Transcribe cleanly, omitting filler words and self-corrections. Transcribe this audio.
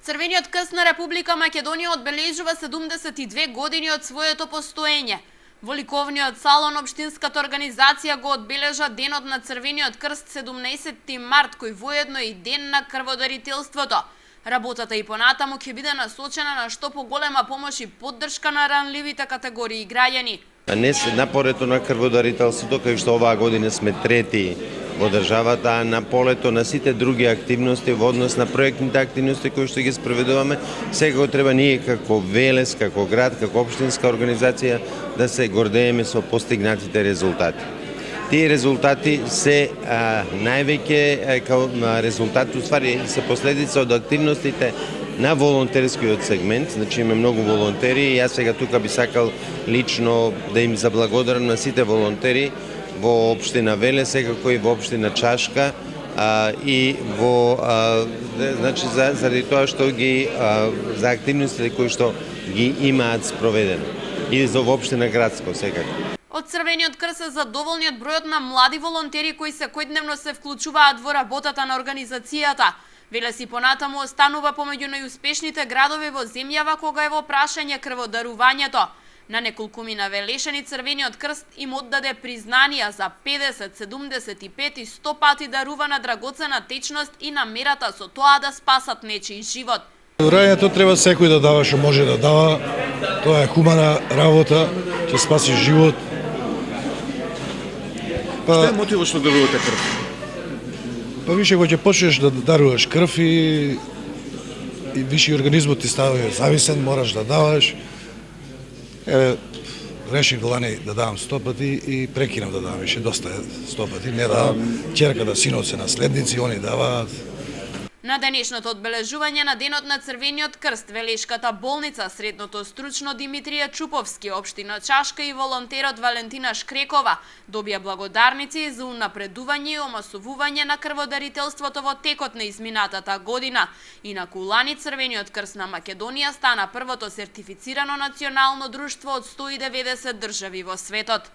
Црвениот крст на Република Македонија одбележува 72 години од своето постоење. Во ликовниот салон општинската организација го одбележа денот на Црвениот крст 17 март, кој воедно е и ден на крводарителството. Работата и понатаму ќе биде насочена на што поголема помош и поддршка на ранливите категории граѓани. Днес напорето на крводарителството, кај што оваа година сме трети во државата, а на полето на сите други активности во однос на проектните активности кои што ги спроведуваме, секако треба ние како Велес, како град, како општинска организација да се гордееме со постигнатите резултати. Тие резултати се највеќе како резултат, уствари се последица од активностите на волонтерскиот сегмент, значи има многу волонтери и јас сега тука би сакал лично да им заблагодарам на сите волонтери во општина Велес, секако и во општина Чашка и во значи заради тоа што ги за активностите кои што ги имаат спроведено и за општина Градско секако. Од Црвениот крст се задоволни од бројот на млади волонтери кои секојдневно се вклучуваат во работата на организацијата. Велес и понатаму останува помеѓу најуспешните градови во земјава кога е во прашање крводарувањето. На неколкумина велешани Црвениот крст им оддаде признанија за 50, 75 и 100 пати дарувана драгоцена течност и намерата со тоа да спасат нечиј живот. Дарувањето треба секој да дава што може да дава. Тоа е хумана работа, ќе спаси живот. Што е мотивот што дарувате крв? Па више кога ќе почнеш да даруваш крв и више организмот ти става зависен, мораш да даваш. Решив лани да давам 100 пати и прекинав да давам више доста 100 пати. Не давам, ќерката, синот се наследници, они даваат. На денешното одбележување на денот на Црвениот крст, Велешката болница, Средното стручно Димитрија Чуповски, општина Чашка и волонтерот Валентина Шкрекова добија благодарници за унапредување и омасовување на крводарителството во текот на изминатата година. Инаку лани Црвениот крст на Македонија стана првото сертифицирано национално друштво од 190 држави во светот.